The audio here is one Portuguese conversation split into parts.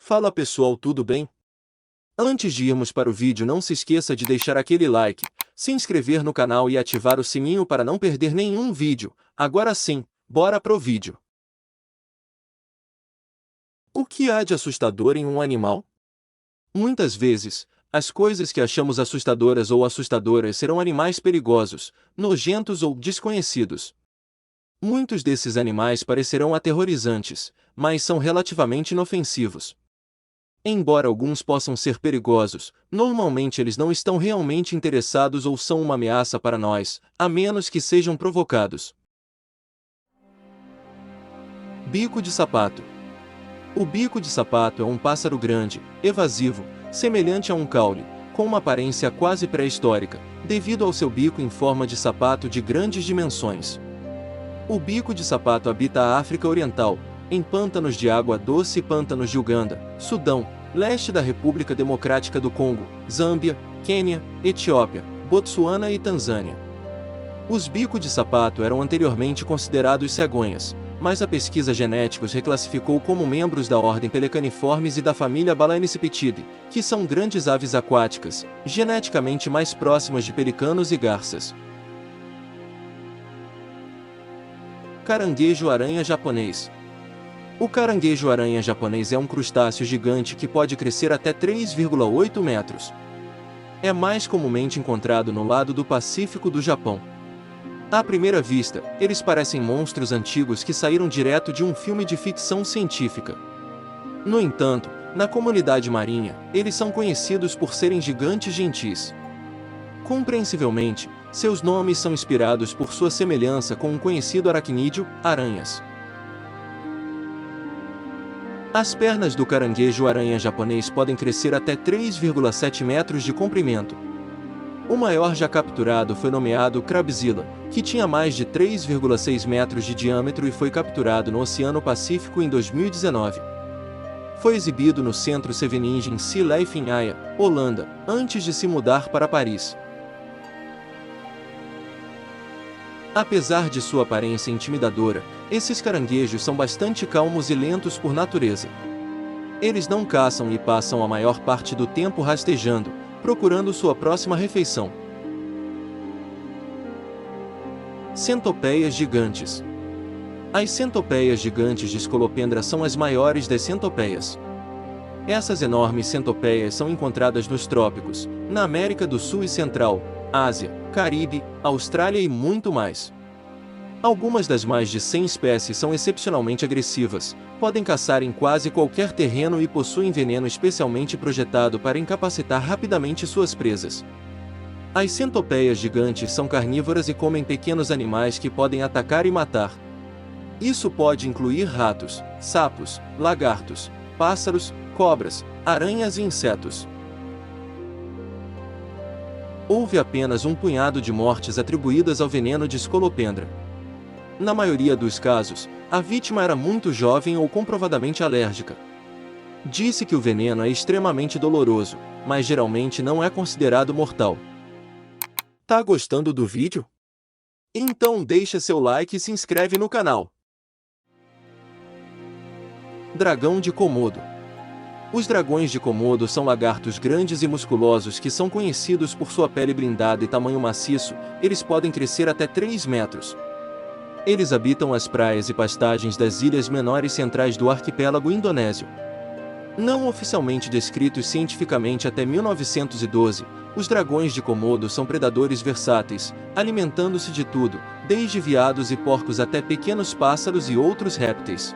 Fala pessoal, tudo bem? Antes de irmos para o vídeo, não se esqueça de deixar aquele like, se inscrever no canal e ativar o sininho para não perder nenhum vídeo. Agora sim, bora pro vídeo. O que há de assustador em um animal? Muitas vezes, as coisas que achamos assustadoras ou assustadoras serão animais perigosos, nojentos ou desconhecidos. Muitos desses animais parecerão aterrorizantes, mas são relativamente inofensivos. Embora alguns possam ser perigosos, normalmente eles não estão realmente interessados ou são uma ameaça para nós, a menos que sejam provocados. Bico de sapato. O bico de sapato é um pássaro grande, evasivo, semelhante a um caule, com uma aparência quase pré-histórica, devido ao seu bico em forma de sapato de grandes dimensões. O bico de sapato habita a África Oriental, em pântanos de água doce e pântanos de Uganda, Sudão, leste da República Democrática do Congo, Zâmbia, Quênia, Etiópia, Botsuana e Tanzânia. Os bicos de sapato eram anteriormente considerados cegonhas, mas a pesquisa genética os reclassificou como membros da ordem Pelecaniformes e da família Balaenicipitidae, que são grandes aves aquáticas, geneticamente mais próximas de pelicanos e garças. Caranguejo-aranha japonês. O caranguejo-aranha japonês é um crustáceo gigante que pode crescer até 3,8 metros. É mais comumente encontrado no lado do Pacífico do Japão. À primeira vista, eles parecem monstros antigos que saíram direto de um filme de ficção científica. No entanto, na comunidade marinha, eles são conhecidos por serem gigantes gentis. Compreensivelmente, seus nomes são inspirados por sua semelhança com um conhecido aracnídeo, aranhas. As pernas do caranguejo-aranha japonês podem crescer até 3,7 metros de comprimento. O maior já capturado foi nomeado Crabzilla, que tinha mais de 3,6 metros de diâmetro e foi capturado no Oceano Pacífico em 2019. Foi exibido no Centro Scheveningen Sea Life em Haia, Holanda, antes de se mudar para Paris. Apesar de sua aparência intimidadora, esses caranguejos são bastante calmos e lentos por natureza. Eles não caçam e passam a maior parte do tempo rastejando, procurando sua próxima refeição. Centopeias gigantes. As centopeias gigantes de Scolopendra são as maiores das centopeias. Essas enormes centopeias são encontradas nos trópicos, na América do Sul e Central, Ásia, Caribe, Austrália e muito mais. Algumas das mais de 100 espécies são excepcionalmente agressivas, podem caçar em quase qualquer terreno e possuem veneno especialmente projetado para incapacitar rapidamente suas presas. As centopeias gigantes são carnívoras e comem pequenos animais que podem atacar e matar. Isso pode incluir ratos, sapos, lagartos, pássaros, cobras, aranhas e insetos. Houve apenas um punhado de mortes atribuídas ao veneno de Scolopendra. Na maioria dos casos, a vítima era muito jovem ou comprovadamente alérgica. Disse que o veneno é extremamente doloroso, mas geralmente não é considerado mortal. Tá gostando do vídeo? Então deixa seu like e se inscreve no canal. Dragão de Komodo. Os dragões de Komodo são lagartos grandes e musculosos que são conhecidos por sua pele blindada e tamanho maciço. Eles podem crescer até 3 metros. Eles habitam as praias e pastagens das ilhas menores centrais do arquipélago indonésio. Não oficialmente descritos cientificamente até 1912, os dragões de Komodo são predadores versáteis, alimentando-se de tudo, desde veados e porcos até pequenos pássaros e outros répteis.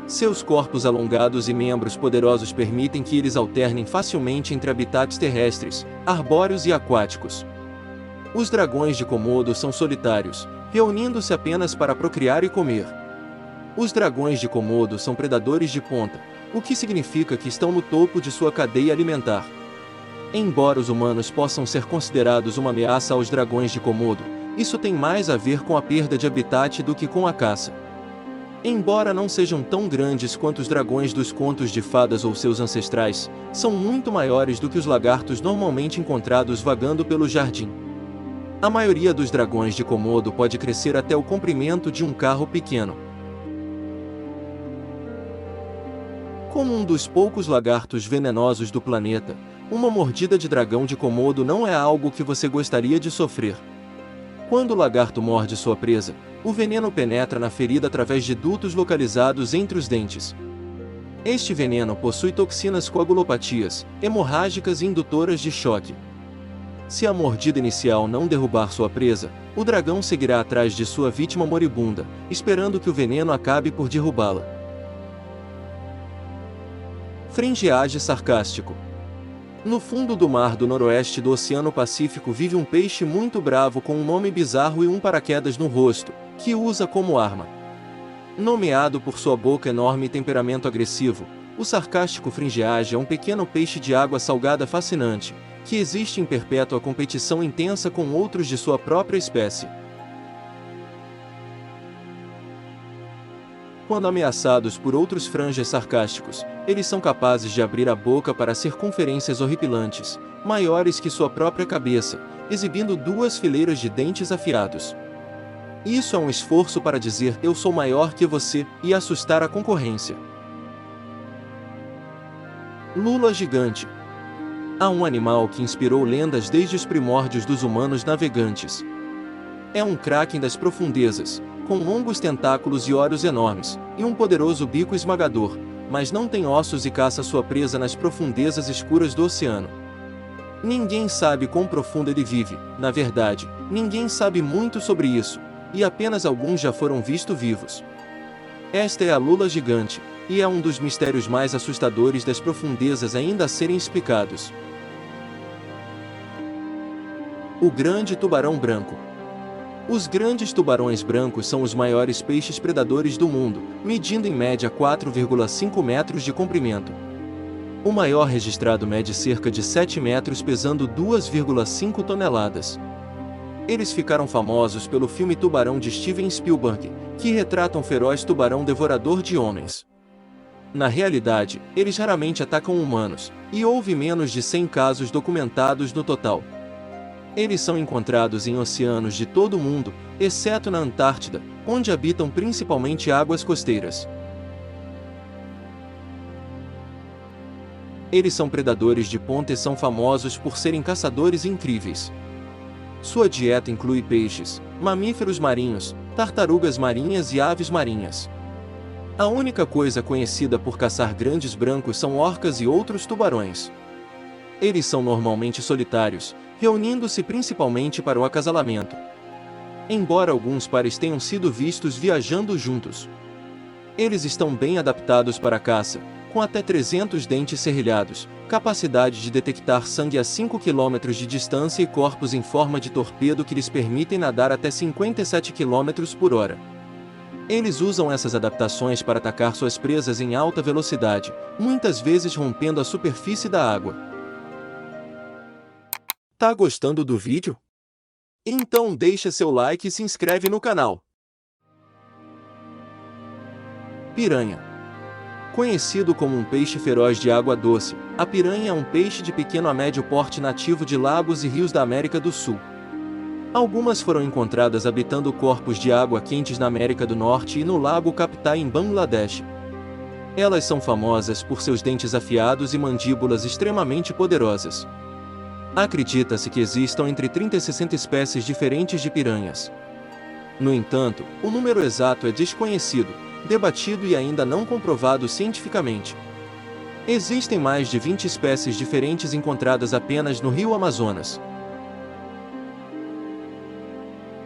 Seus corpos alongados e membros poderosos permitem que eles alternem facilmente entre habitats terrestres, arbóreos e aquáticos. Os dragões de Komodo são solitários, reunindo-se apenas para procriar e comer. Os dragões de Komodo são predadores de ponta, o que significa que estão no topo de sua cadeia alimentar. Embora os humanos possam ser considerados uma ameaça aos dragões de Komodo, isso tem mais a ver com a perda de habitat do que com a caça. Embora não sejam tão grandes quanto os dragões dos contos de fadas ou seus ancestrais, são muito maiores do que os lagartos normalmente encontrados vagando pelo jardim. A maioria dos dragões de Komodo pode crescer até o comprimento de um carro pequeno. Como um dos poucos lagartos venenosos do planeta, uma mordida de dragão de Komodo não é algo que você gostaria de sofrer. Quando o lagarto morde sua presa, o veneno penetra na ferida através de dutos localizados entre os dentes. Este veneno possui toxinas coagulopatias, hemorrágicas e indutoras de choque. Se a mordida inicial não derrubar sua presa, o dragão seguirá atrás de sua vítima moribunda, esperando que o veneno acabe por derrubá-la. Fringiage sarcástico. No fundo do mar do noroeste do Oceano Pacífico vive um peixe muito bravo com um nome bizarro e um paraquedas no rosto, que usa como arma. Nomeado por sua boca enorme e temperamento agressivo, o sarcástico fringiage é um pequeno peixe de água salgada fascinante, que existe em perpétua competição intensa com outros de sua própria espécie. Quando ameaçados por outros franjas sarcásticos, eles são capazes de abrir a boca para circunferências horripilantes, maiores que sua própria cabeça, exibindo 2 fileiras de dentes afiados. Isso é um esforço para dizer "eu sou maior que você" e assustar a concorrência. Lula gigante. Há um animal que inspirou lendas desde os primórdios dos humanos navegantes. É um kraken das profundezas, com longos tentáculos e olhos enormes, e um poderoso bico esmagador, mas não tem ossos e caça sua presa nas profundezas escuras do oceano. Ninguém sabe quão profundo ele vive, na verdade, ninguém sabe muito sobre isso, e apenas alguns já foram vistos vivos. Esta é a lula gigante, e é um dos mistérios mais assustadores das profundezas ainda a serem explicados. O grande tubarão branco. Os grandes tubarões brancos são os maiores peixes predadores do mundo, medindo em média 4,5 metros de comprimento. O maior registrado mede cerca de 7 metros, pesando 2,5 toneladas. Eles ficaram famosos pelo filme Tubarão de Steven Spielberg, que retrata um feroz tubarão devorador de homens. Na realidade, eles raramente atacam humanos, e houve menos de 100 casos documentados no total. Eles são encontrados em oceanos de todo o mundo, exceto na Antártida, onde habitam principalmente águas costeiras. Eles são predadores de ponta e são famosos por serem caçadores incríveis. Sua dieta inclui peixes, mamíferos marinhos, tartarugas marinhas e aves marinhas. A única coisa conhecida por caçar grandes brancos são orcas e outros tubarões. Eles são normalmente solitários, reunindo-se principalmente para o acasalamento. Embora alguns pares tenham sido vistos viajando juntos. Eles estão bem adaptados para a caça, com até 300 dentes serrilhados, capacidade de detectar sangue a 5 km de distância e corpos em forma de torpedo que lhes permitem nadar até 57 km por hora. Eles usam essas adaptações para atacar suas presas em alta velocidade, muitas vezes rompendo a superfície da água. Tá gostando do vídeo? Então deixa seu like e se inscreve no canal. Piranha. Conhecido como um peixe feroz de água doce, a piranha é um peixe de pequeno a médio porte nativo de lagos e rios da América do Sul. Algumas foram encontradas habitando corpos de água quentes na América do Norte e no lago Kaptai em Bangladesh. Elas são famosas por seus dentes afiados e mandíbulas extremamente poderosas. Acredita-se que existam entre 30 e 60 espécies diferentes de piranhas. No entanto, o número exato é desconhecido, debatido e ainda não comprovado cientificamente. Existem mais de 20 espécies diferentes encontradas apenas no rio Amazonas.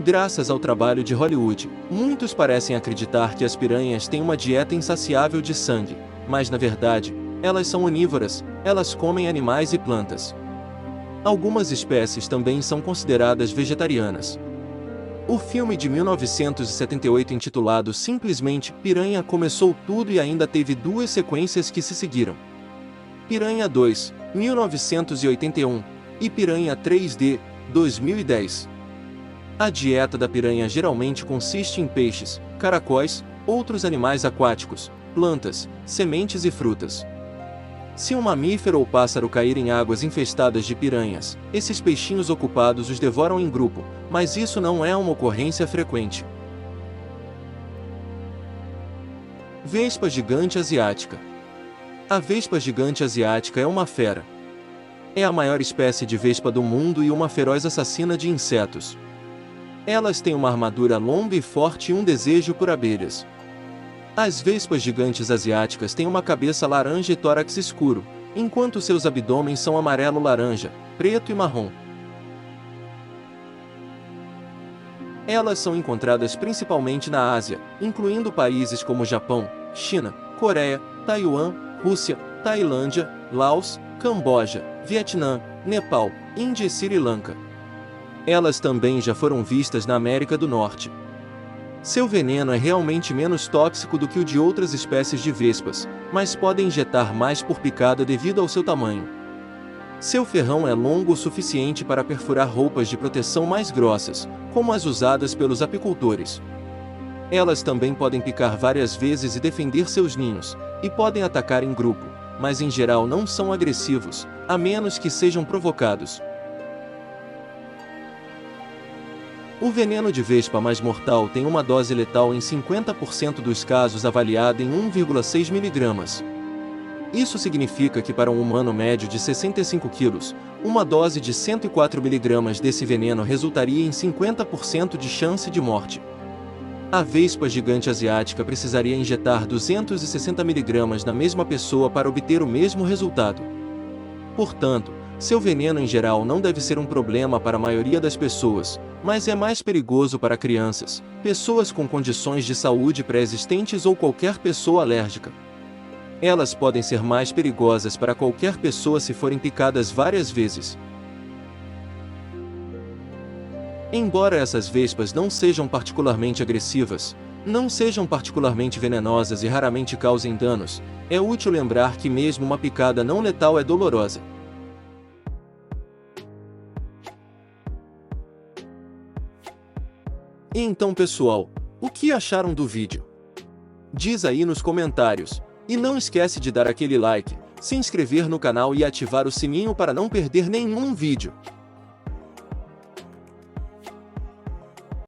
Graças ao trabalho de Hollywood, muitos parecem acreditar que as piranhas têm uma dieta insaciável de sangue, mas na verdade, elas são onívoras, elas comem animais e plantas. Algumas espécies também são consideradas vegetarianas. O filme de 1978 intitulado simplesmente Piranha começou tudo e ainda teve 2 sequências que se seguiram. Piranha 2, 1981, e Piranha 3D, 2010. A dieta da piranha geralmente consiste em peixes, caracóis, outros animais aquáticos, plantas, sementes e frutas. Se um mamífero ou pássaro cair em águas infestadas de piranhas, esses peixinhos ocupados os devoram em grupo, mas isso não é uma ocorrência frequente. Vespa gigante asiática. A vespa gigante asiática é uma fera. É a maior espécie de vespa do mundo e uma feroz assassina de insetos. Elas têm uma armadura longa e forte e um desejo por abelhas. As vespas gigantes asiáticas têm uma cabeça laranja e tórax escuro, enquanto seus abdômenes são amarelo-laranja, preto e marrom. Elas são encontradas principalmente na Ásia, incluindo países como Japão, China, Coreia, Taiwan, Rússia, Tailândia, Laos, Camboja, Vietnã, Nepal, Índia e Sri Lanka. Elas também já foram vistas na América do Norte. Seu veneno é realmente menos tóxico do que o de outras espécies de vespas, mas pode injetar mais por picada devido ao seu tamanho. Seu ferrão é longo o suficiente para perfurar roupas de proteção mais grossas, como as usadas pelos apicultores. Elas também podem picar várias vezes e defender seus ninhos, e podem atacar em grupo, mas em geral não são agressivos, a menos que sejam provocados. O veneno de vespa mais mortal tem uma dose letal em 50% dos casos avaliada em 1,6 mg. Isso significa que para um humano médio de 65 kg, uma dose de 104 mg desse veneno resultaria em 50% de chance de morte. A vespa gigante asiática precisaria injetar 260 mg na mesma pessoa para obter o mesmo resultado. Portanto, seu veneno em geral não deve ser um problema para a maioria das pessoas, mas é mais perigoso para crianças, pessoas com condições de saúde pré-existentes ou qualquer pessoa alérgica. Elas podem ser mais perigosas para qualquer pessoa se forem picadas várias vezes. Embora essas vespas não sejam particularmente agressivas, não sejam particularmente venenosas e raramente causem danos, é útil lembrar que mesmo uma picada não letal é dolorosa. E então pessoal, o que acharam do vídeo? Diz aí nos comentários, e não esquece de dar aquele like, se inscrever no canal e ativar o sininho para não perder nenhum vídeo.